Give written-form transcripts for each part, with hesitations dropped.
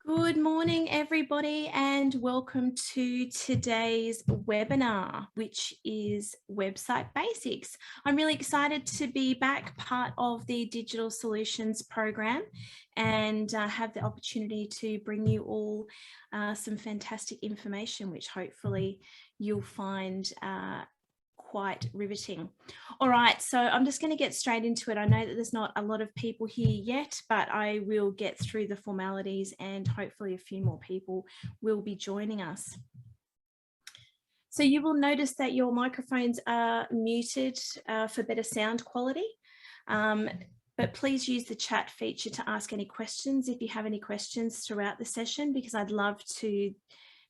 Good morning, everybody, and welcome to today's webinar, which is Website Basics. I'm really excited to be back part of the Digital Solutions program and have the opportunity to bring you all some fantastic information, which hopefully you'll find quite riveting. All right, so I'm just going to get straight into it. I know that there's not a lot of people here yet, but I will get through the formalities and hopefully a few more people will be joining us. So you will notice that your microphones are muted for better sound quality. But please use the chat feature to ask any questions if you have any questions throughout the session, because I'd love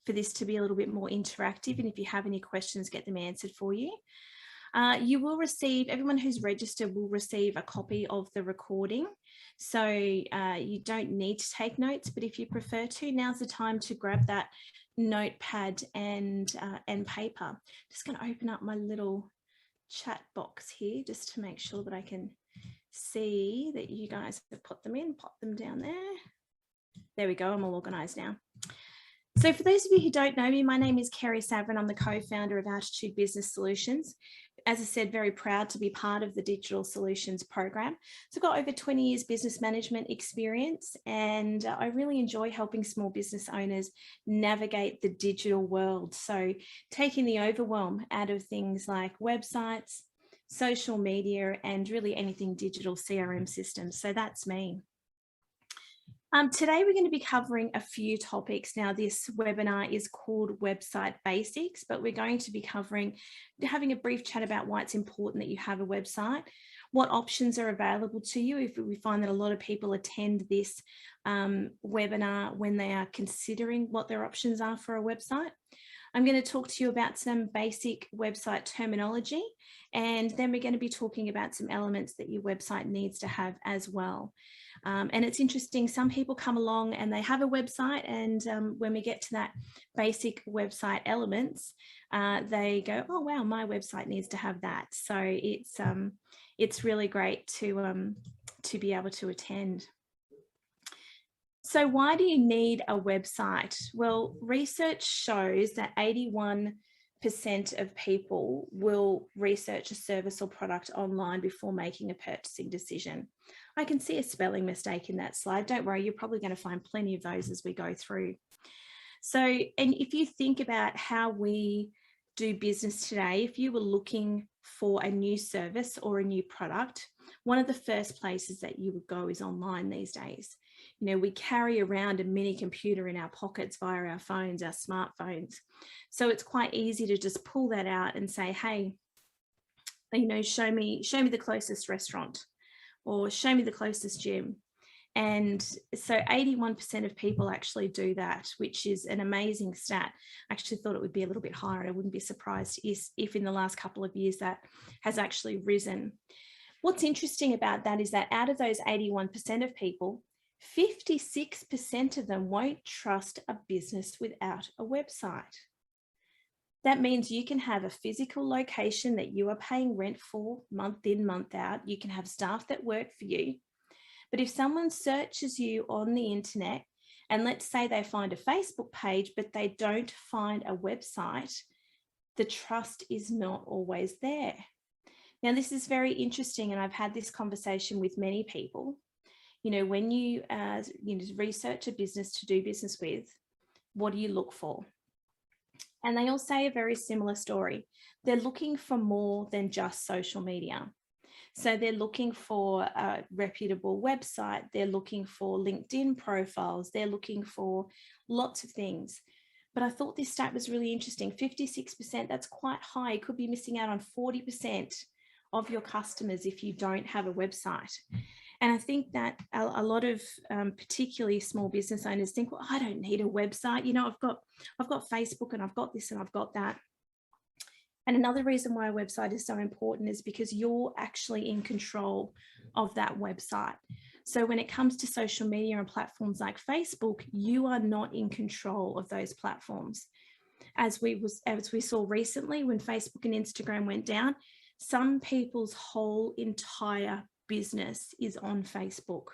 for this to be a little bit more interactive, and if you have any questions, get them answered for you. You will receive, everyone who's registered will receive a copy of the recording. So you don't need to take notes, but if you prefer to, now's the time to grab that notepad and paper. Just going to open up my little chat box here just to make sure that I can see that you guys have put them in, pop them down there. There we go, I'm all organized now. So for those of you who don't know me, my name is Kerrie Savran. I'm the co-founder of Altitude Business Solutions. As I said, very proud to be part of the Digital Solutions program. So I've got over 20 years business management experience, and I really enjoy helping small business owners navigate the digital world. So taking the overwhelm out of things like websites, social media, and really anything digital CRM systems. So that's me. Today we're going to be covering a few topics. Now this webinar is called Website Basics, but we're going to be having a brief chat about why it's important that you have a website, what options are available to you if we find that a lot of people attend this webinar when they are considering what their options are for a website. I'm going to talk to you about some basic website terminology, and then we're going to be talking about some elements that your website needs to have as well. And it's interesting, some people come along and they have a website, and when we get to that basic website elements, they go, oh wow, my website needs to have that. So it's really great to be able to attend. So why do you need a website? Well, research shows that 81% of people will research a service or product online before making a purchasing decision. I can see a spelling mistake in that slide. Don't worry, you're probably going to find plenty of those as we go through. So, and if you think about how we do business today, if you were looking for a new service or a new product, one of the first places that you would go is online these days. You know, we carry around a mini computer in our pockets via our phones, our smartphones. So it's quite easy to just pull that out and say, hey, you know, show me the closest restaurant, or show me the closest gym. And so 81% of people actually do that, which is an amazing stat. I actually thought it would be a little bit higher. I wouldn't be surprised if in the last couple of years that has actually risen. What's interesting about that is that out of those 81% of people, 56% of them won't trust a business without a website. That means you can have a physical location that you are paying rent for month in, month out. You can have staff that work for you. But if someone searches you on the internet, and let's say they find a Facebook page, but they don't find a website, the trust is not always there. Now, this is very interesting, and I've had this conversation with many people. You know, when you research a business to do business with, what do you look for? And they all say a very similar story. They're looking for more than just social media. So they're looking for a reputable website. They're looking for LinkedIn profiles. They're looking for lots of things. But I thought this stat was really interesting. 56%, that's quite high. You could be missing out on 40% of your customers if you don't have a website. And I think that a lot of particularly small business owners think, well, I don't need a website. You know, I've got Facebook and I've got this and I've got that. And another reason why a website is so important is because you're actually in control of that website. So when it comes to social media and platforms like Facebook, you are not in control of those platforms. As we saw recently when Facebook and Instagram went down, some people's whole entire business is on Facebook.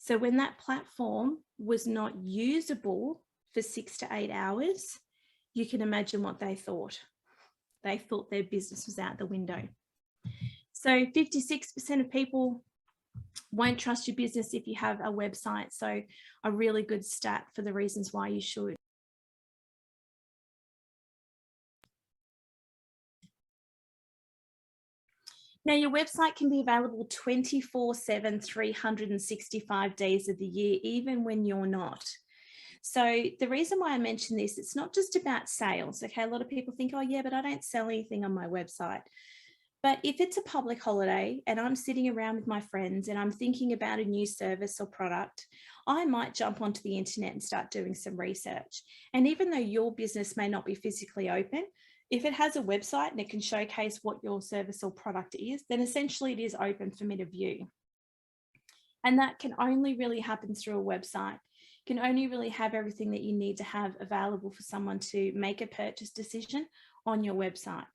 So when that platform was not usable for 6 to 8 hours, you can imagine what they thought. They thought their business was out the window. So 56% of people won't trust your business if you have a website. So a really good stat for the reasons why you should. Now, your website can be available 24/7, 365 days of the year, even when you're not. So the reason why I mention this, it's not just about sales. Okay, a lot of people think, oh yeah, but I don't sell anything on my website. But if it's a public holiday and I'm sitting around with my friends and I'm thinking about a new service or product, I might jump onto the internet and start doing some research. And even though your business may not be physically open, if it has a website and it can showcase what your service or product is, then essentially it is open for me to view. And that can only really happen through a website. You can only really have everything that you need to have available for someone to make a purchase decision on your website.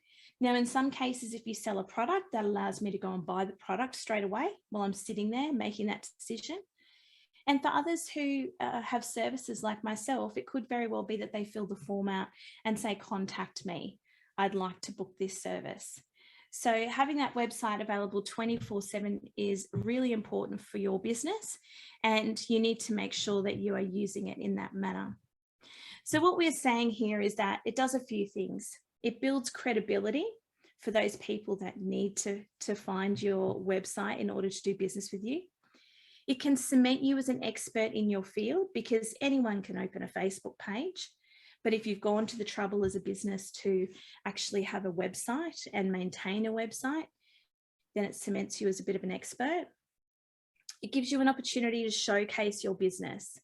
Now, in some cases, if you sell a product, that allows me to go and buy the product straight away while I'm sitting there making that decision. And for others who have services like myself, it could very well be that they fill the form out and say, contact me. I'd like to book this service. So having that website available 24/7 is really important for your business, and you need to make sure that you are using it in that manner. So what we're saying here is that it does a few things. It builds credibility for those people that need to find your website in order to do business with you. It can cement you as an expert in your field, because anyone can open a Facebook page. But if you've gone to the trouble as a business to actually have a website and maintain a website, then it cements you as a bit of an expert. It gives you an opportunity to showcase your business.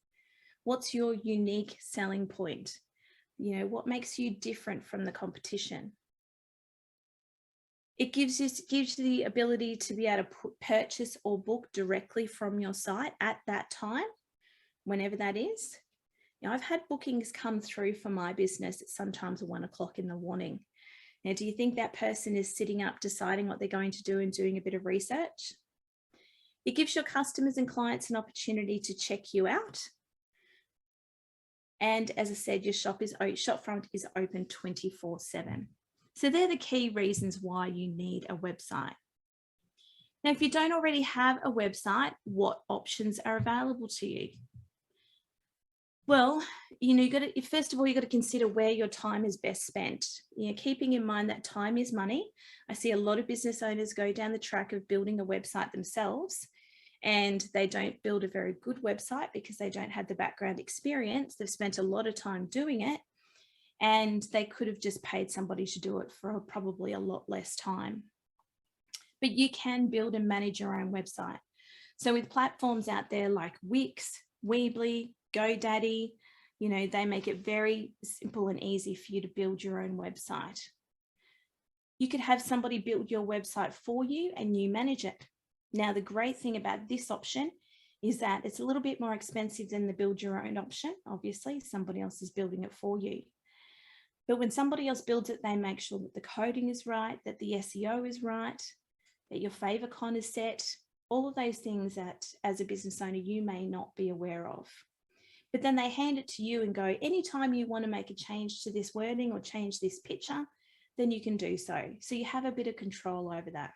What's your unique selling point? You know, what makes you different from the competition? It gives you the ability to be able to purchase or book directly from your site at that time, whenever that is. Now, I've had bookings come through for my business at sometimes 1 o'clock in the morning. Now, do you think that person is sitting up deciding what they're going to do and doing a bit of research? It gives your customers and clients an opportunity to check you out. And as I said, your shopfront is open 24/7. So they're the key reasons why you need a website. Now, if you don't already have a website, what options are available to you? Well, first of all, you've got to consider where your time is best spent. Keeping in mind that time is money. I see a lot of business owners go down the track of building a website themselves, and they don't build a very good website because they don't have the background experience. They've spent a lot of time doing it, and they could have just paid somebody to do it for probably a lot less time. But you can build and manage your own website. So with platforms out there like Wix, Weebly, GoDaddy, they make it very simple and easy for you to build your own website. You could have somebody build your website for you and you manage it. Now, the great thing about this option is that it's a little bit more expensive than the build your own option. Obviously, somebody else is building it for you. But when somebody else builds it, they make sure that the coding is right, that the SEO is right, that your Favicon is set, all of those things that as a business owner, you may not be aware of. But then they hand it to you and go, anytime you want to make a change to this wording or change this picture, then you can do so. So you have a bit of control over that.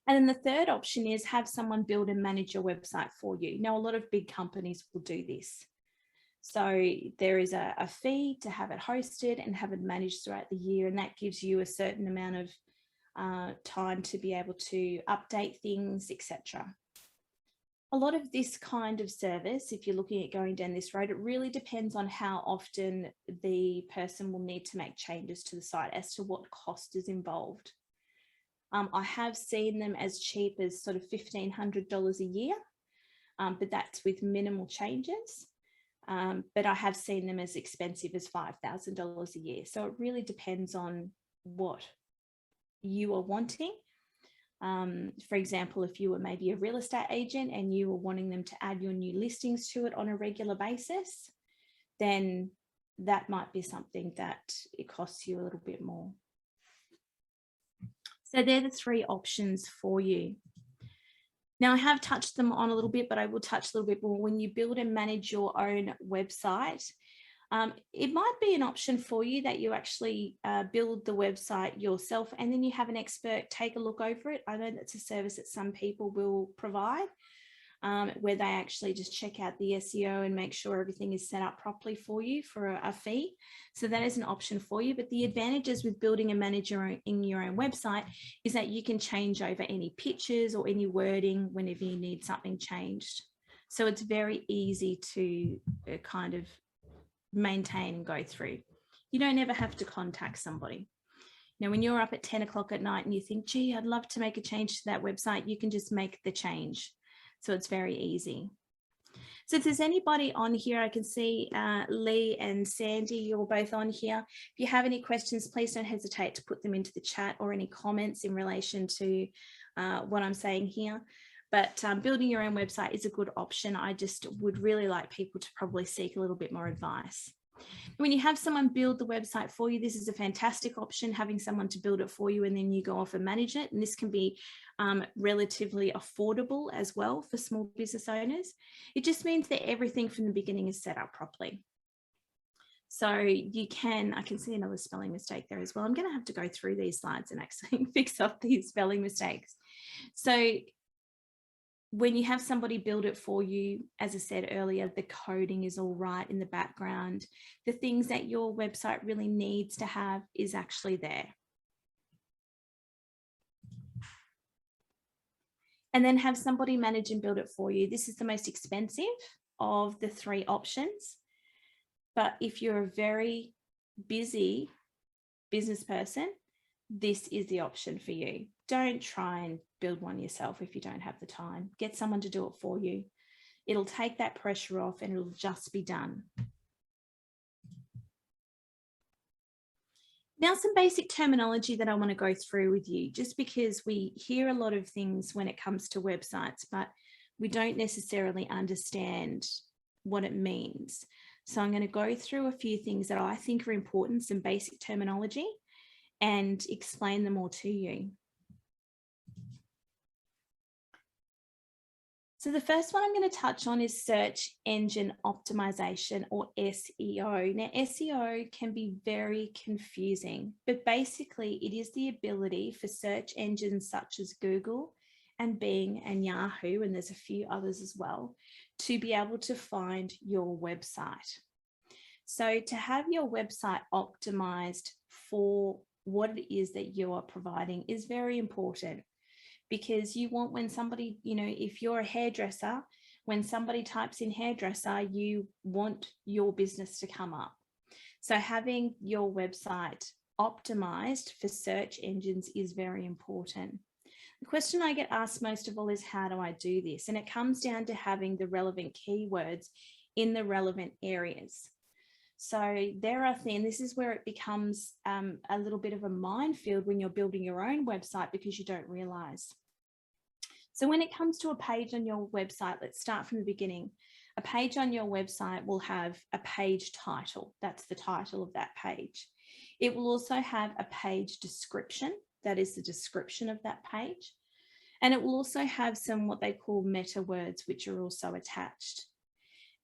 And then the third option is have someone build and manage your website for you. Now, a lot of big companies will do this. So there is a fee to have it hosted and have it managed throughout the year, and that gives you a certain amount of time to be able to update things, etc. A lot of this kind of service, if you're looking at going down this road, it really depends on how often the person will need to make changes to the site as to what cost is involved. I have seen them as cheap as sort of $1,500 a year, but that's with minimal changes. But I have seen them as expensive as $5,000 a year. So it really depends on what you are wanting. For example, if you were maybe a real estate agent and you were wanting them to add your new listings to it on a regular basis, then that might be something that it costs you a little bit more. So they're the three options for you. Now, I have touched them on a little bit, but I will touch a little bit more. When you build and manage your own website, it might be an option for you that you actually build the website yourself and then you have an expert take a look over it. I know that's a service that some people will provide, where they actually just check out the SEO and make sure everything is set up properly for you for a fee. So that is an option for you. But the advantages with building and managing your own website is that you can change over any pictures or any wording whenever you need something changed. So it's very easy to kind of maintain and go through. You don't ever have to contact somebody. Now, when you're up at 10 o'clock at night and you think, gee, I'd love to make a change to that website, you can just make the change. So it's very easy. So if there's anybody on here, I can see Lee and Sandy, you're both on here. If you have any questions, please don't hesitate to put them into the chat or any comments in relation to what I'm saying here. But building your own website is a good option. I just would really like people to probably seek a little bit more advice. When you have someone build the website for you, this is a fantastic option, having someone to build it for you and then you go off and manage it. And this can be relatively affordable as well for small business owners. It just means that everything from the beginning is set up properly. So you can, I can see another spelling mistake there as well. I'm going to have to go through these slides and actually fix up these spelling mistakes. So when you have somebody build it for you, as I said earlier, the coding is all right in the background. The things that your website really needs to have is actually there. And then have somebody manage and build it for you. This is the most expensive of the three options. But if you're a very busy business person, this is the option for you. Don't try and build one yourself if you don't have the time. Get someone to do it for you. It'll take that pressure off and it'll just be done. Now, some basic terminology that I want to go through with you, just because we hear a lot of things when it comes to websites, but we don't necessarily understand what it means. So I'm going to go through a few things that I think are important, some basic terminology, and explain them all to you. So the first one I'm going to touch on is search engine optimization, or SEO. Now, SEO can be very confusing, but basically it is the ability for search engines such as Google and Bing and Yahoo, and there's a few others as well, to be able to find your website. So to have your website optimized for what it is that you are providing is very important, because you want, when somebody, you know, if you're a hairdresser, when somebody types in hairdresser, you want your business to come up. So having your website optimized for search engines is very important. The question I get asked most of all is, how do I do this? And it comes down to having the relevant keywords in the relevant areas. So there are things, this is where it becomes a little bit of a minefield when you're building your own website, because you don't realize. So when it comes to a page on your website, let's start from the beginning. A page on your website will have a page title. That's the title of that page. It will also have a page description. That is the description of that page. And it will also have some what they call meta words, which are also attached.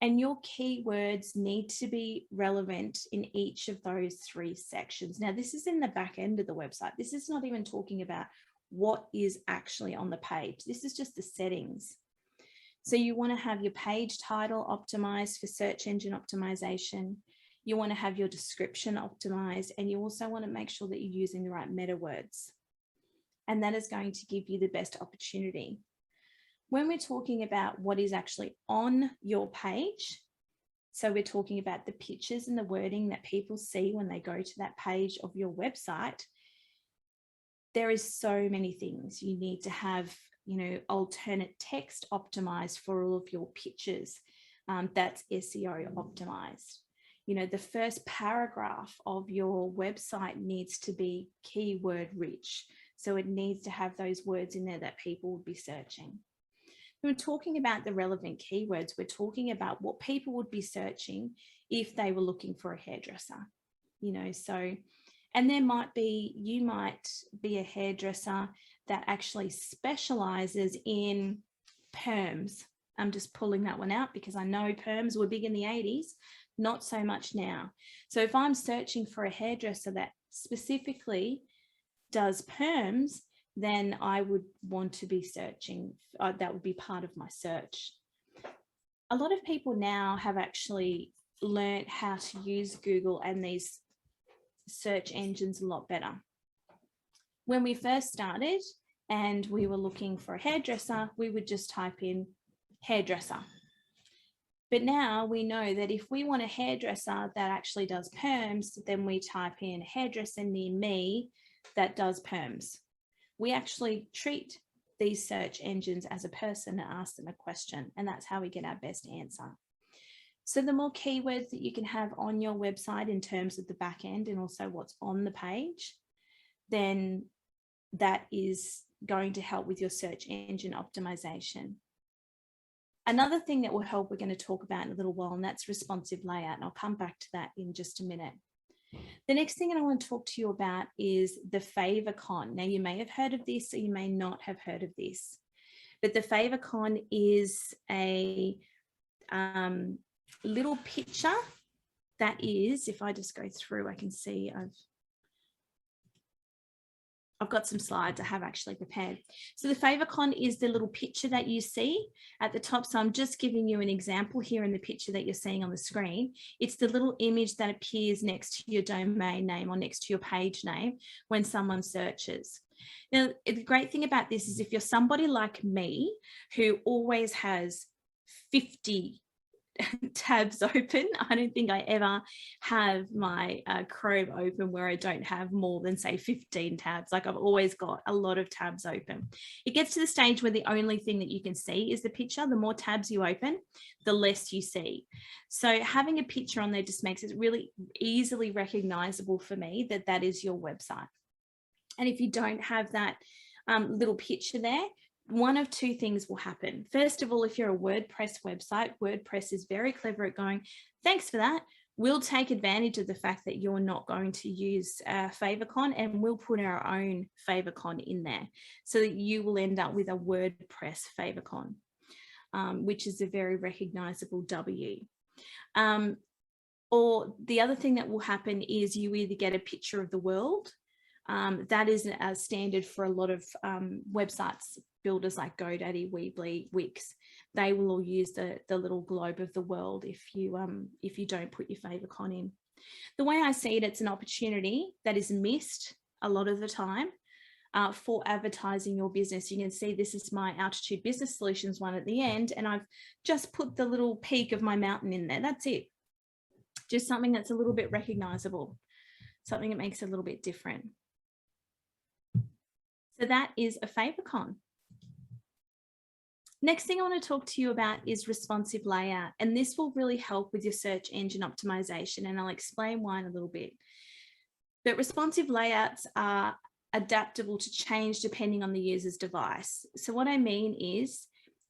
And your keywords need to be relevant in each of those three sections. Now, this is in the back end of the website. This is not even talking about what is actually on the page. This is just the settings. So you want to have your page title optimized for search engine optimization. You want to have your description optimized, and you also want to make sure that you're using the right meta words. And that is going to give you the best opportunity. When we're talking about what is actually on your page, so we're talking about the pictures and the wording that people see when they go to that page of your website, there is so many things. You need to have, you know, alternate text optimized for all of your pictures. That's SEO optimized. You know, the first paragraph of your website needs to be keyword rich. So it needs to have those words in there that people would be searching. When we're talking about the relevant keywords, we're talking about what people would be searching if they were looking for a hairdresser, you know, so, and there might be, you might be a hairdresser that actually specializes in perms. I'm just pulling that one out because I know perms were big in the 80s, not so much now. So if I'm searching for a hairdresser that specifically does perms, then I would want to be searching, that would be part of my search. A lot of people now have actually learned how to use Google and these search engines a lot better. When we first started and we were looking for a hairdresser, we would just type in hairdresser. But now we know that if we want a hairdresser that actually does perms, then we type in hairdresser near me that does perms. We actually treat these search engines as a person and ask them a question, and that's how we get our best answer. So the more keywords that you can have on your website in terms of the back end and also what's on the page, then that is going to help with your search engine optimization. Another thing that will help, we're going to talk about in a little while, and that's responsive layout. And I'll come back to that in just a minute. The next thing that I want to talk to you about is the Favicon. Now, you may have heard of this or you may not have heard of this, but the Favicon is a little picture that is, if I just go through, I can see I've got some slides I have actually prepared. So the Favicon is the little picture that you see at the top. So I'm just giving you an example here in the picture that you're seeing on the screen. It's the little image that appears next to your domain name or next to your page name when someone searches. Now, the great thing about this is if you're somebody like me who always has 50 tabs open, I don't think I ever have my Chrome open where I don't have more than say 15 tabs. Like I've always got a lot of tabs open. It gets to the stage where the only thing that you can see is the picture. The more tabs you open, the less you see. So having a picture on there just makes it really easily recognizable for me that that is your website. And if you don't have that little picture there, one of two things will happen. First of all, if you're a WordPress website, WordPress is very clever at going, thanks for that. We'll take advantage of the fact that you're not going to use Favicon, and we'll put our own Favicon in there so that you will end up with a WordPress Favicon, which is a very recognizable W. Or the other thing that will happen is you either get a picture of the world. That is a standard for a lot of websites, builders like GoDaddy, Weebly, Wix. They will all use the little globe of the world if you don't put your Favicon in. The way I see it, it's an opportunity that is missed a lot of the time for advertising your business. You can see this is my Altitude Business Solutions one at the end, and I've just put the little peak of my mountain in there. That's it. Just something that's a little bit recognizable, something that makes it a little bit different. So that is a Favicon. Next thing I want to talk to you about is responsive layout, and this will really help with your search engine optimization, and I'll explain why in a little bit. But responsive layouts are adaptable to change depending on the user's device. So what I mean is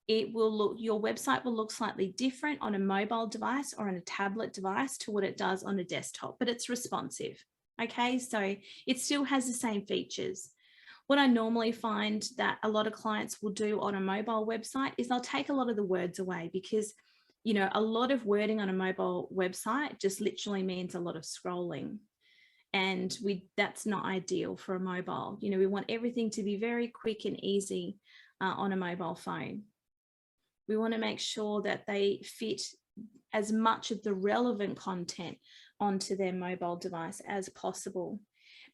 your website will look slightly different on a mobile device or on a tablet device to what it does on a desktop, but it's responsive. Okay, so it still has the same features. What I normally find that a lot of clients will do on a mobile website is they'll take a lot of the words away, because, you know, a lot of wording on a mobile website just literally means a lot of scrolling. And that's not ideal for a mobile. You know, we want everything to be very quick and easy on a mobile phone. We want to make sure that they fit as much of the relevant content onto their mobile device as possible.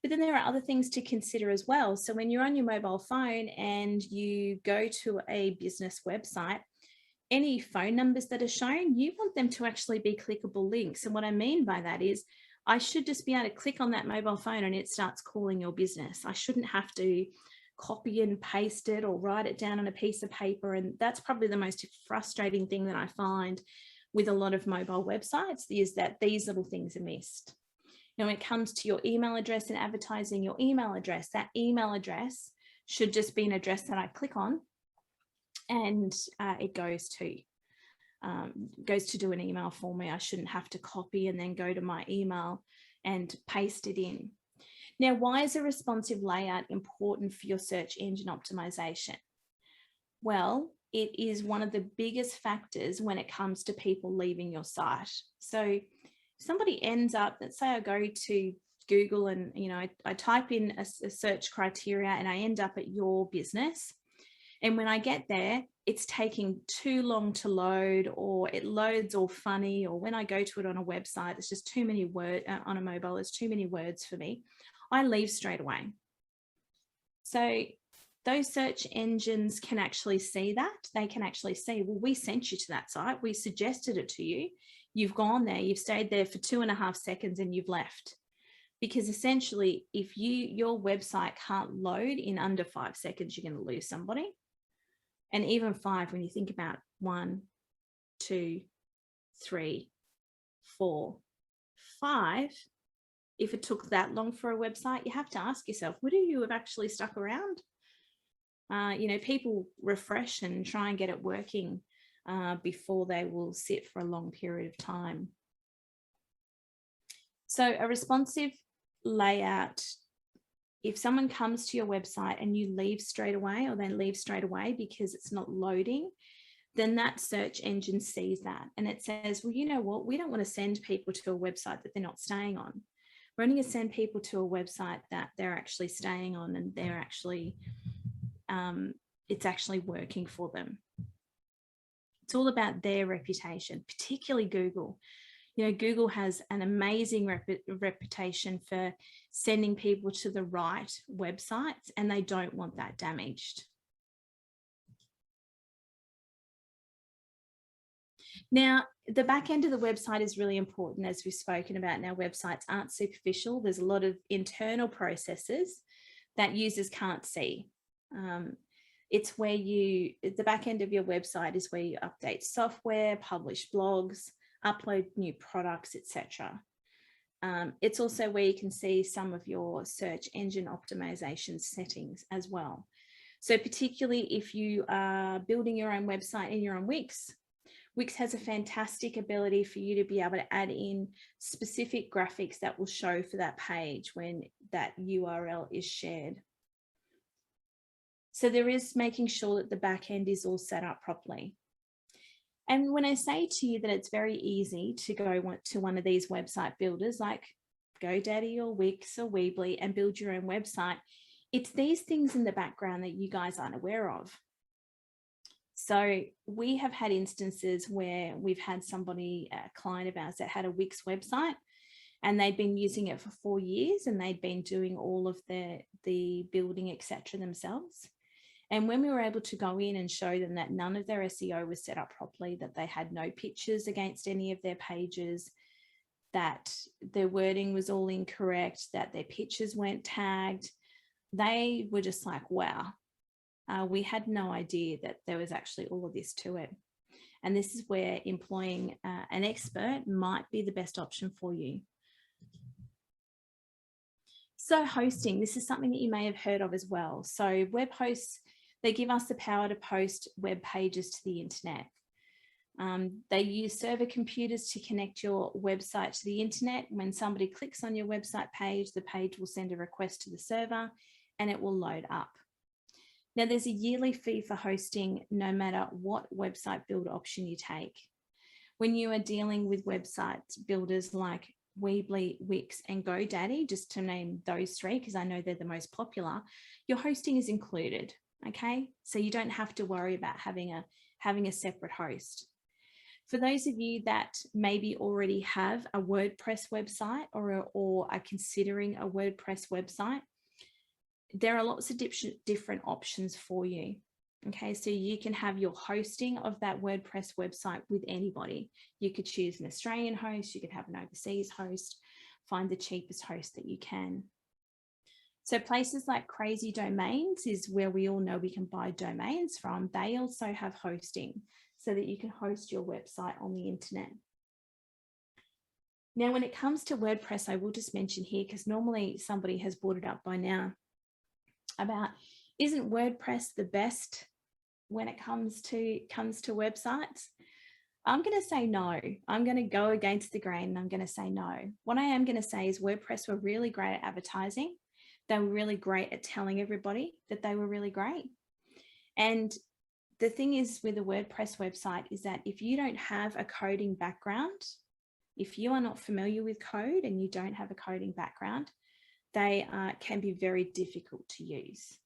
But then there are other things to consider as well. So when you're on your mobile phone and you go to a business website, any phone numbers that are shown, you want them to actually be clickable links. And what I mean by that is I should just be able to click on that mobile phone and it starts calling your business. I shouldn't have to copy and paste it or write it down on a piece of paper. And that's probably the most frustrating thing that I find with a lot of mobile websites, is that these little things are missed. Now, when it comes to your email address and advertising your email address, that email address should just be an address that I click on and it goes to do an email for me. I shouldn't have to copy and then go to my email and paste it in. Now, why is a responsive layout important for your search engine optimization? Well, it is one of the biggest factors when it comes to people leaving your site. So if somebody ends up, let's say I go to Google and, you know, I type in a search criteria and I end up at your business. And when I get there, it's taking too long to load, or it loads all funny, or when I go to it on a website, it's just too many words on a mobile, there's too many words for me. I leave straight away. So those search engines can actually see that. They can actually see, well, we sent you to that site. We suggested it to you. You've gone there, you've stayed there for 2.5 seconds and you've left. Because essentially, if your website can't load in under 5 seconds, you're going to lose somebody. And even 5, when you think about 1, 2, 3, 4, 5, if it took that long for a website, you have to ask yourself, would you have actually stuck around? You know, people refresh and try and get it working before they will sit for a long period of time. So a responsive layout, if someone comes to your website and you leave straight away, or they leave straight away because it's not loading, then that search engine sees that and it says, well, you know what, we don't want to send people to a website that they're not staying on. We're only going to send people to a website that they're actually staying on and they're actually, it's actually working for them. It's all about their reputation, particularly Google. You know, Google has an amazing reputation for sending people to the right websites, and they don't want that damaged. Now, the back end of the website is really important, as we've spoken about. Now, websites aren't superficial. There's a lot of internal processes that users can't see. It's where the back end of your website is where you update software, publish blogs, upload new products, etc. It's also where you can see some of your search engine optimization settings as well. So particularly if you are building your own website and you're on Wix, Wix has a fantastic ability for you to be able to add in specific graphics that will show for that page when that URL is shared. So there is making sure that the back end is all set up properly. And when I say to you that it's very easy to go to one of these website builders like GoDaddy or Wix or Weebly and build your own website, it's these things in the background that you guys aren't aware of. So we have had instances where we've had somebody, a client of ours, that had a Wix website and they'd been using it for 4 years and they'd been doing all of the building, etc. themselves. And when we were able to go in and show them that none of their SEO was set up properly, that they had no pictures against any of their pages, that their wording was all incorrect, that their pictures weren't tagged, they were just like, wow, we had no idea that there was actually all of this to it. And this is where employing an expert might be the best option for you. So hosting, this is something that you may have heard of as well. So web hosts, they give us the power to post web pages to the internet. They use server computers to connect your website to the internet. When somebody clicks on your website page, the page will send a request to the server and it will load up. Now there's a yearly fee for hosting no matter what website builder option you take. When you are dealing with website builders like Weebly, Wix and GoDaddy, just to name those 3, because I know they're the most popular, your hosting is included, okay? So you don't have to worry about having a separate host. For those of you that maybe already have a WordPress website or are considering a WordPress website, there are lots of different options for you. Okay, so you can have your hosting of that WordPress website with anybody. You could choose an Australian host, you could have an overseas host, find the cheapest host that you can. So places like Crazy Domains is where we all know we can buy domains from. They also have hosting so that you can host your website on the internet. Now, when it comes to WordPress, I will just mention here, because normally somebody has brought it up by now, about isn't WordPress the best when it comes to websites? I'm going to say no. I'm going to go against the grain and I'm going to say no. What I am going to say is WordPress were really great at advertising. They were really great at telling everybody that they were really great. And the thing is with a WordPress website is that if you don't have a coding background, if you are not familiar with code and you don't have a coding background, they can be very difficult to use.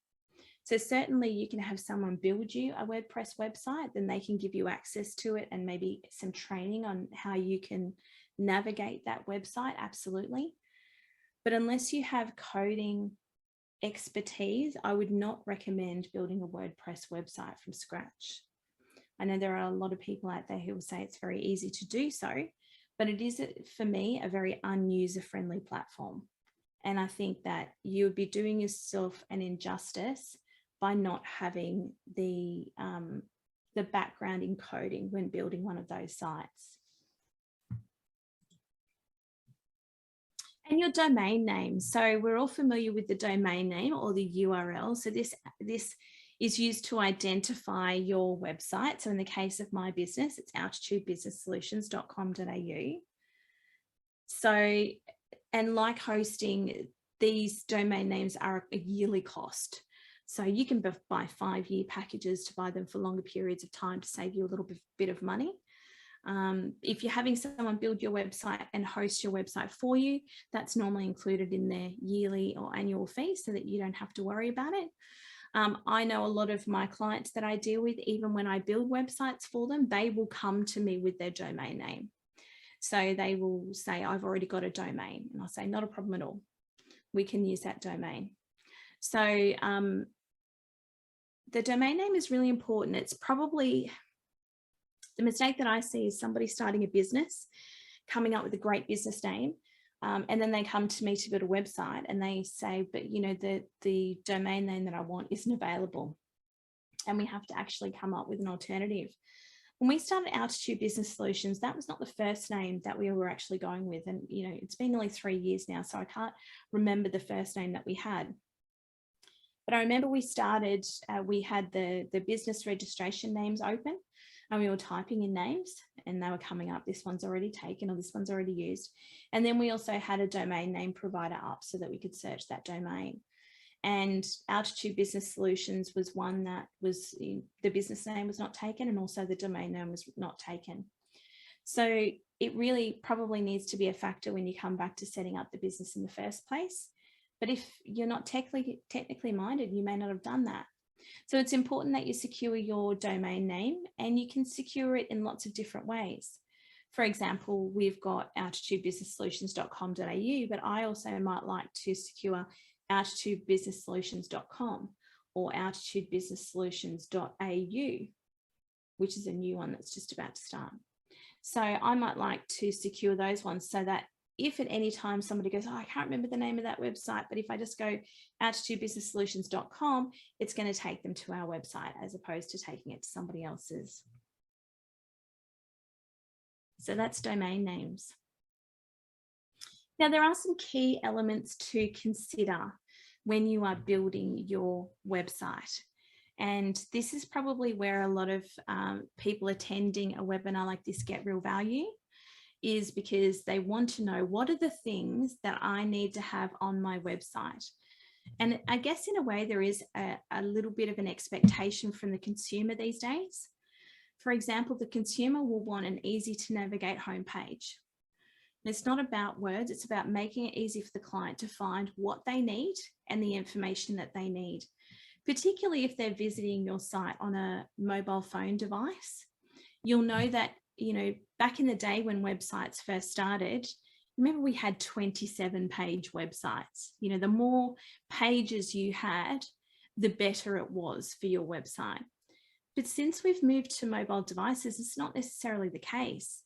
So certainly you can have someone build you a WordPress website, then they can give you access to it and maybe some training on how you can navigate that website, absolutely. But unless you have coding expertise, I would not recommend building a WordPress website from scratch. I know there are a lot of people out there who will say it's very easy to do so, but it is, for me, a very user-friendly platform. And I think that you would be doing yourself an injustice by not having the background in coding when building one of those sites. And your domain name. So we're all familiar with the domain name or the URL. So this is used to identify your website. So in the case of my business, it's altitudebusinesssolutions.com.au. So, and like hosting, these domain names are a yearly cost. So you can buy 5-year packages to buy them for longer periods of time to save you a little bit of money. If you're having someone build your website and host your website for you, that's normally included in their yearly or annual fee so that you don't have to worry about it. I know a lot of my clients that I deal with, even when I build websites for them, they will come to me with their domain name. So they will say, I've already got a domain. And I'll say, not a problem at all. We can use that domain. So the domain name is really important. It's probably the mistake that I see is somebody starting a business, coming up with a great business name, and then they come to me to build a website and they say, but you know, the domain name that I want isn't available. And we have to actually come up with an alternative. When we started Altitude Business Solutions, that was not the first name that we were actually going with. And, you know, it's been nearly 3 years now, so I can't remember the first name that we had. But I remember we started, we had the business registration names open and we were typing in names and they were coming up, this one's already taken or this one's already used. And then we also had a domain name provider up so that we could search that domain. And Altitude Business Solutions was one that was, the business name was not taken and also the domain name was not taken. So it really probably needs to be a factor when you come back to setting up the business in the first place. But if you're not technically minded, you may not have done that. So it's important that you secure your domain name, and you can secure it in lots of different ways. For example, we've got altitudebusinesssolutions.com.au, but I also might like to secure altitudebusinesssolutions.com or altitudebusinesssolutions.au, which is a new one that's just about to start. So I might like to secure those ones so that if at any time somebody goes, oh, I can't remember the name of that website, but if I just go altitudebusinesssolutions.com, it's going to take them to our website as opposed to taking it to somebody else's. So that's domain names. Now, there are some key elements to consider when you are building your website. And this is probably where a lot of people attending a webinar like this get real value, is because they want to know, what are the things that I need to have on my website? And I guess in a way there is a little bit of an expectation from the consumer these days. For example, the consumer will want an easy to navigate homepage. It's not about words, it's about making it easy for the client to find what they need and the information that they need, particularly if they're visiting your site on a mobile phone device. You'll know that, you know, back in the day when websites first started, remember we had 27-page websites. You know, the more pages you had, the better it was for your website. But since we've moved to mobile devices, it's not necessarily the case.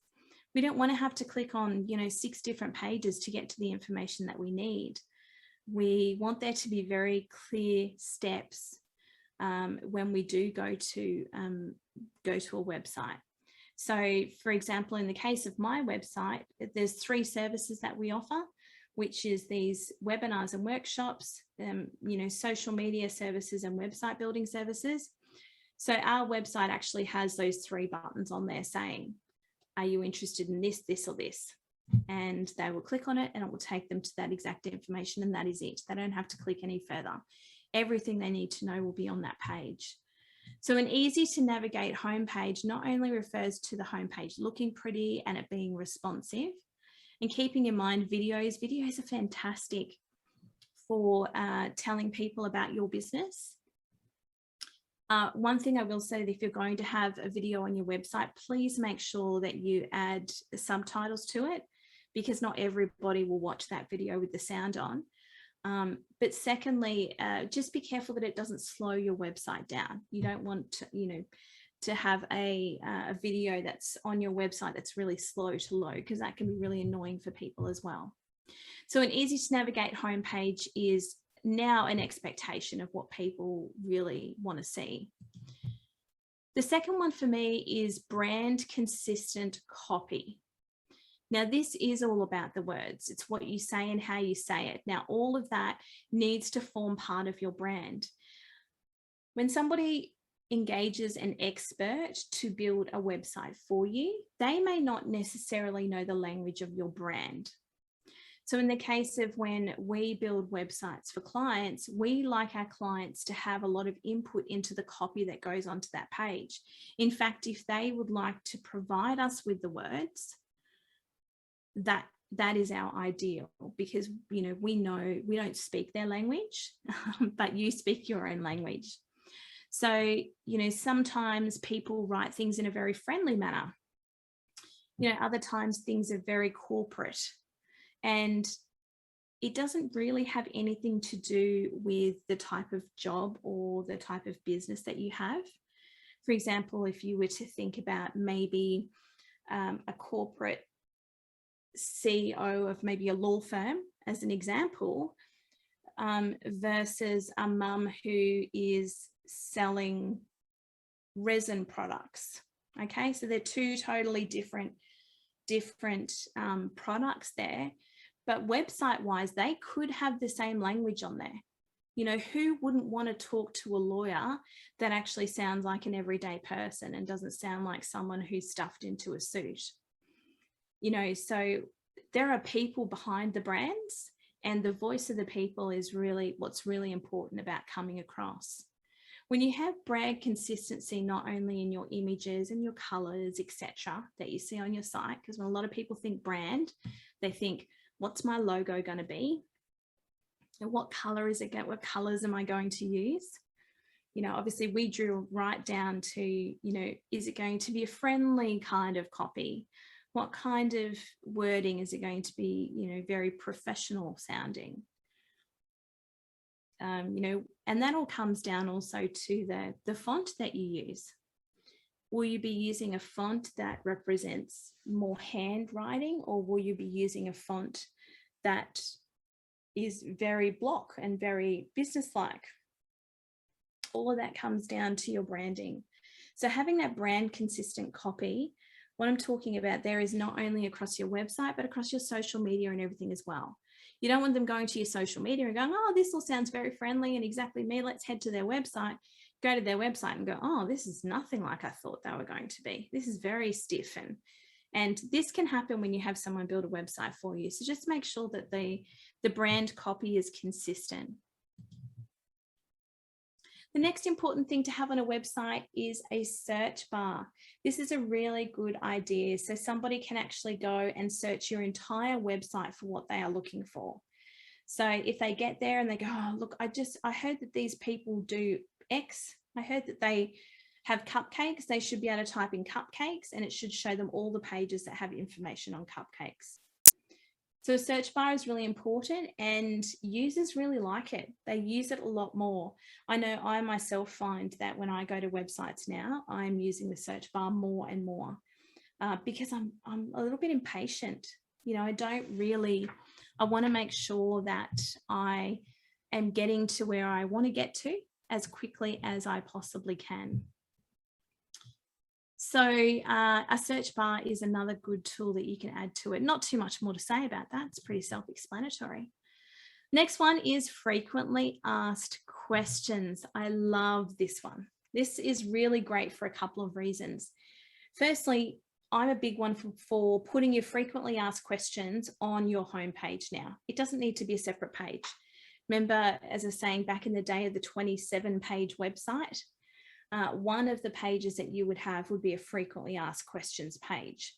We don't want to have to click on, you know, 6 different pages to get to the information that we need. We want there to be very clear steps when we do go to a website. So, for example, in the case of my website, there's 3 services that we offer, which is these webinars and workshops, you know, social media services and website building services. So our website actually has those 3 buttons on there saying, are you interested in this, this, or this? And they will click on it and it will take them to that exact information, and that is it. They don't have to click any further. Everything they need to know will be on that page. So an easy to navigate homepage not only refers to the homepage looking pretty and it being responsive, and keeping in mind videos are fantastic for telling people about your business. One thing I will say that if you're going to have a video on your website, please make sure that you add subtitles to it, because not everybody will watch that video with the sound on. But secondly, just be careful that it doesn't slow your website down. You don't want to, to have a video that's on your website that's really slow to load, because that can be really annoying for people as well. So an easy to navigate homepage is now an expectation of what people really want to see. The second one for me is brand consistent copy. Now, this is all about the words. It's what you say and how you say it. Now, all of that needs to form part of your brand. When somebody engages an expert to build a website for you, they may not necessarily know the language of your brand. So in the case of when we build websites for clients, we like our clients to have a lot of input into the copy that goes onto that page. In fact, if they would like to provide us with the words, that is our ideal, because we know we don't speak their language, but you speak your own language. So sometimes people write things in a very friendly manner. Other times things are very corporate, and it doesn't really have anything to do with the type of job or the type of business that you have. For example, if you were to think about maybe a corporate CEO of maybe a law firm as an example, versus a mum who is selling resin products. Okay, so they're two totally different products there, but website wise they could have the same language on there. Who wouldn't want to talk to a lawyer that actually sounds like an everyday person and doesn't sound like someone who's stuffed into a suit? So there are people behind the brands, and the voice of the people is really what's really important about coming across. When you have brand consistency, not only in your images and your colors, etc., that you see on your site, because when a lot of people think brand, they think, what's my logo going to be? And what color is it? What colors am I going to use? Obviously we drew right down to, is it going to be a friendly kind of copy? What kind of wording is it going to be, very professional sounding? And that all comes down also to the font that you use. Will you be using a font that represents more handwriting, or will you be using a font that is very block and very businesslike? All of that comes down to your branding. So having that brand consistent copy, what I'm talking about there is not only across your website, but across your social media and everything as well. You don't want them going to your social media and going, oh, this all sounds very friendly and exactly me. Let's head to their website, go to their website and go, oh, this is nothing like I thought they were going to be. This is very stiff. And this can happen when you have someone build a website for you. So just make sure that the brand copy is consistent. The next important thing to have on a website is a search bar. This is a really good idea. So somebody can actually go and search your entire website for what they are looking for. So if they get there and they go, oh, look, I heard that these people do X. I heard that they have cupcakes. They should be able to type in cupcakes and it should show them all the pages that have information on cupcakes. So a search bar is really important and users really like it. They use it a lot more. I know I myself find that when I go to websites now, I'm using the search bar more and more because I'm a little bit impatient. I want to make sure that I am getting to where I want to get to as quickly as I possibly can. So a search bar is another good tool that you can add to it. Not too much more to say about that. It's pretty self-explanatory. Next one is frequently asked questions. I love this one. This is really great for a couple of reasons. Firstly, I'm a big one for putting your frequently asked questions on your homepage now. It doesn't need to be a separate page. Remember, as I was saying, back in the day of the 27-page website, one of the pages that you would have would be a frequently asked questions page.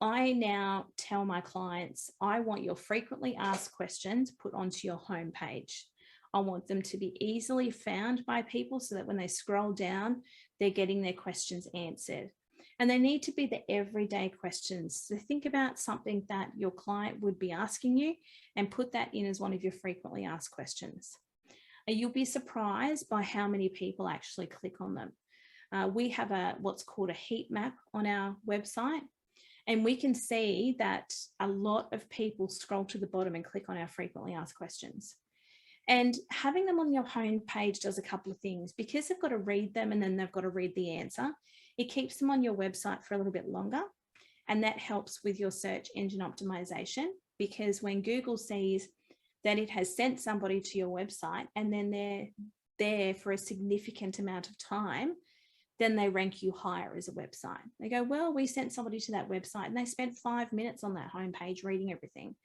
I now tell my clients, I want your frequently asked questions put onto your home page. I want them to be easily found by people so that when they scroll down, they're getting their questions answered. And they need to be the everyday questions. So think about something that your client would be asking you and put that in as one of your frequently asked questions. You'll be surprised by how many people actually click on them. We have what's called a heat map on our website, and we can see that a lot of people scroll to the bottom and click on our frequently asked questions. And having them on your home page does a couple of things. Because they've got to read them and then they've got to read the answer, it keeps them on your website for a little bit longer. And that helps with your search engine optimization, because when Google sees that it has sent somebody to your website and then they're there for a significant amount of time, then they rank you higher as a website. They go, well, we sent somebody to that website and they spent 5 minutes on that homepage reading everything.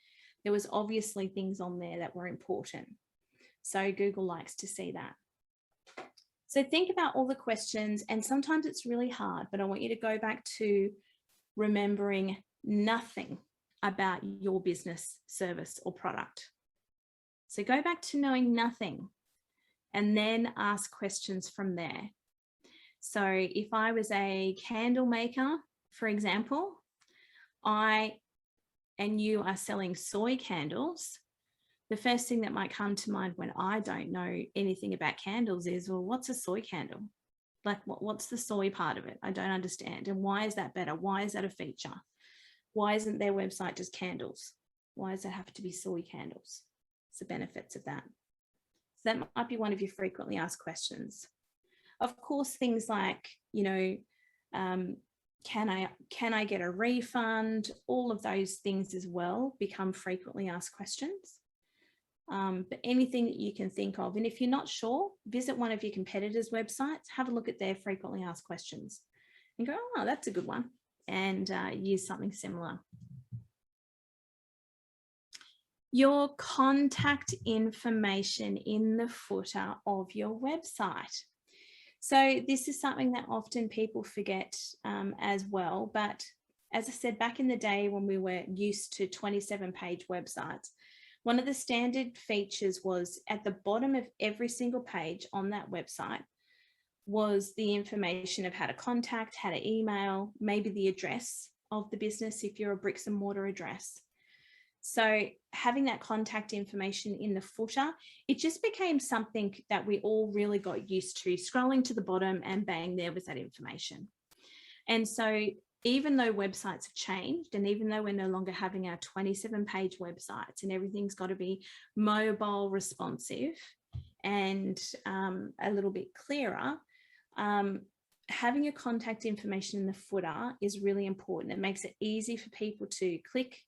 There was obviously things on there that were important. So Google likes to see that. So think about all the questions, and sometimes it's really hard, but I want you to go back to remembering nothing about your business, service, or product. So go back to knowing nothing and then ask questions from there. So if I was a candle maker, for example, and you are selling soy candles, the first thing that might come to mind when I don't know anything about candles is, well, what's a soy candle? Like, what's the soy part of it? I don't understand. And why is that better? Why is that a feature? Why isn't their website just candles? Why does it have to be soy candles? It's the benefits of that. So that might be one of your frequently asked questions. Of course, things like, can I get a refund? All of those things as well become frequently asked questions. But anything that you can think of. And if you're not sure, visit one of your competitors' websites, have a look at their frequently asked questions and go, oh, that's a good one, and use something similar. Your contact information in the footer of your website. So this is something that often people forget as well. But as I said, back in the day when we were used to 27-page websites, one of the standard features was at the bottom of every single page on that website was the information of how to contact, how to email, maybe the address of the business if you're a bricks and mortar address. So having that contact information in the footer, it just became something that we all really got used to, scrolling to the bottom and bang, there was that information. And so even though websites have changed, and even though we're no longer having our 27-page websites and everything's got to be mobile responsive and a little bit clearer, having your contact information in the footer is really important. It makes it easy for people to click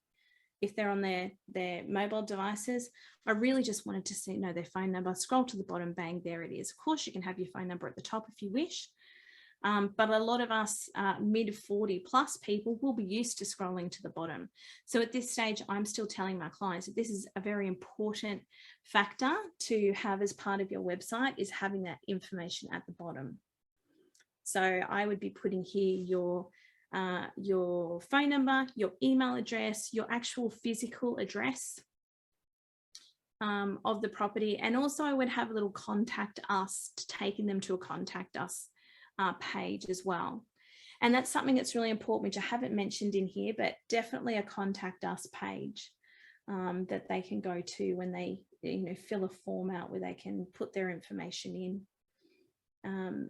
if they're on their mobile devices. I really just wanted to know their phone number, scroll to the bottom, bang, there it is. Of course, you can have your phone number at the top if you wish. But a lot of us mid 40 plus people will be used to scrolling to the bottom. So at this stage, I'm still telling my clients that this is a very important factor to have as part of your website, is having that information at the bottom. So I would be putting here your phone number, your email address, your actual physical address of the property. And also I would have a little contact us, taking them to a contact us page as well. And that's something that's really important, which I haven't mentioned in here, but definitely a contact us page that they can go to when they fill a form out where they can put their information in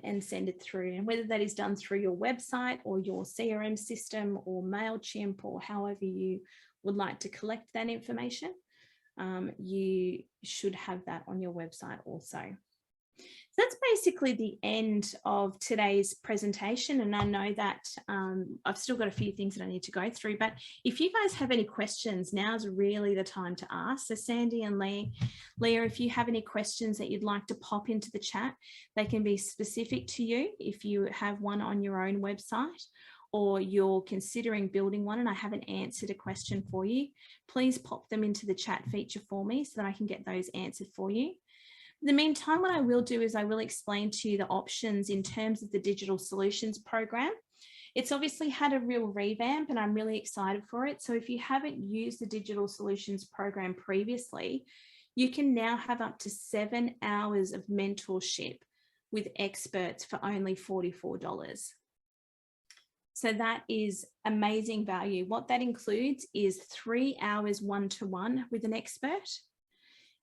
and send it through. And whether that is done through your website or your CRM system or MailChimp or however you would like to collect that information, you should have that on your website also. So that's basically the end of today's presentation. And I know that I've still got a few things that I need to go through, but if you guys have any questions, now's really the time to ask. So Sandy and Leah, if you have any questions that you'd like to pop into the chat, they can be specific to you if you have one on your own website, or you're considering building one and I haven't answered a question for you, please pop them into the chat feature for me so that I can get those answered for you. In the meantime, what I will do is I will explain to you the options in terms of the Digital Solutions Program. It's obviously had a real revamp and I'm really excited for it. So if you haven't used the Digital Solutions Program previously, you can now have up to 7 hours of mentorship with experts for only $44. So that is amazing value. What that includes is 3 hours one-to-one with an expert,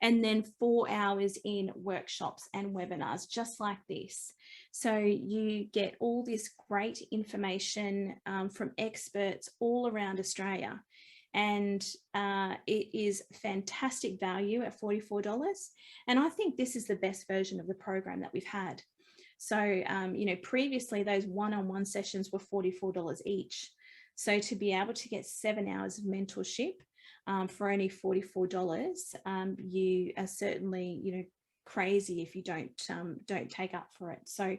and then 4 hours in workshops and webinars, just like this. So you get all this great information from experts all around Australia. And it is fantastic value at $44. And I think this is the best version of the program that we've had. So, you know, previously those one-on-one sessions were $44 each. So to be able to get 7 hours of mentorship for only $44, you are certainly, you know, crazy if you don't take up for it. So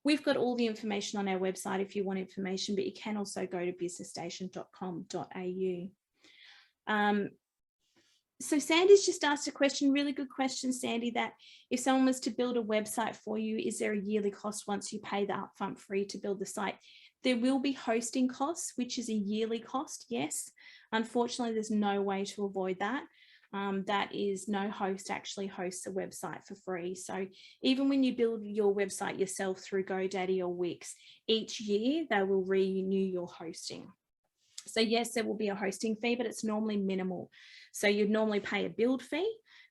we've got all the information on our website if you want information, but you can also go to businessstation.com.au. So Sandy's just asked a question, really good question, Sandy, that if someone was to build a website for you, is there a yearly cost once you pay the upfront fee to build the site? There will be hosting costs, which is a yearly cost, yes. Unfortunately, there's no way to avoid that. That is, no host actually hosts a website for free. So even when you build your website yourself through GoDaddy or Wix, each year they will renew your hosting. So yes, there will be a hosting fee, but it's normally minimal. So you'd normally pay a build fee,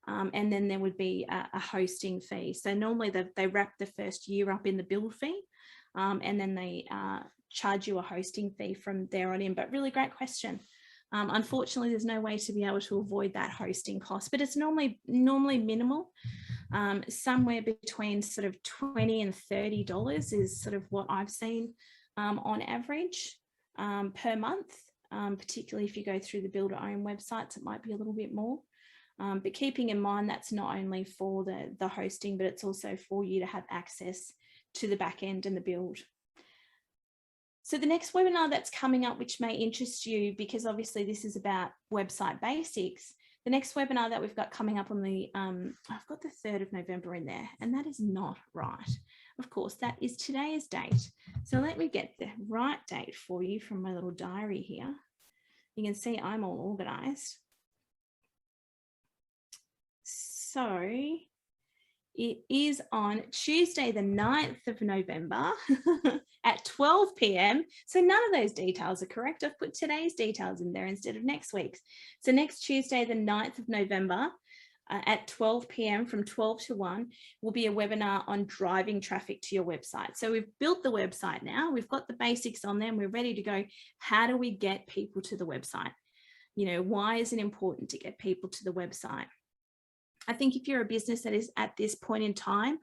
and then there would be a hosting fee. So normally they wrap the first year up in the build fee, and then they charge you a hosting fee from there on in. But really great question. Unfortunately, there's no way to be able to avoid that hosting cost, but it's normally minimal. Somewhere between sort of $20 and $30 is sort of what I've seen on average per month. Particularly if you go through the builder own websites, it might be a little bit more. But keeping in mind, that's not only for the hosting, but it's also for you to have access to the back end and the build. So the next webinar that's coming up, which may interest you, because obviously this is about website basics, the next webinar that we've got coming up on the, I've got the 3rd of November in there, and that is not right. Of course, that is today's date. So let me get the right date for you from my little diary here. You can see I'm all organized. So it is on Tuesday, the 9th of November at 12 p.m. So none of those details are correct. I've put today's details in there instead of next week's. So next Tuesday, the 9th of November, at 12 p.m. from 12 to 1 will be a webinar on driving traffic to your website. So we've built the website now, we've got the basics on them, we're ready to go. How do we get people to the website? You know, why is it important to get people to the website? I think if you're a business that is at this point in time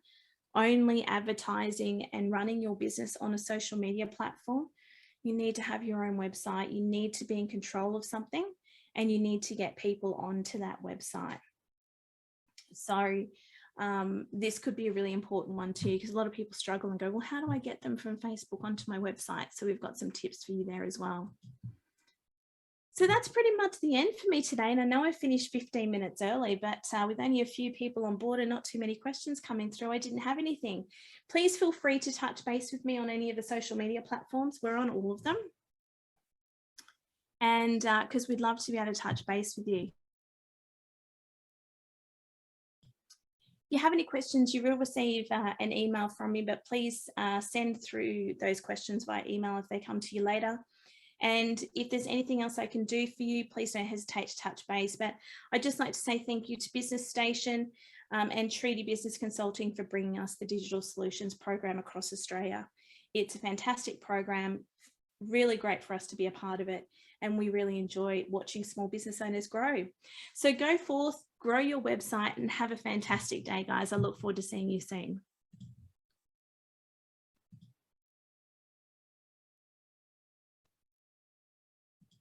only advertising and running your business on a social media platform, you need to have your own website, you need to be in control of something, and you need to get people onto that website. So this could be a really important one too, because a lot of people struggle and go, well, how do I get them from Facebook onto my website? So we've got some tips for you there as well. So that's pretty much the end for me today. And I know I finished 15 minutes early, but with only a few people on board and not too many questions coming through, I didn't have anything. Please feel free to touch base with me on any of the social media platforms. We're on all of them. And because we'd love to be able to touch base with you. If you have any questions, you will receive an email from me, but please send through those questions via email if they come to you later. And if there's anything else I can do for you, please don't hesitate to touch base. But I'd just like to say thank you to Business Station and Treaty Business Consulting for bringing us the Digital Solutions Program across Australia. It's a fantastic program, really great for us to be a part of it. And we really enjoy watching small business owners grow. So go forth, grow your website, and have a fantastic day, guys. I look forward to seeing you soon.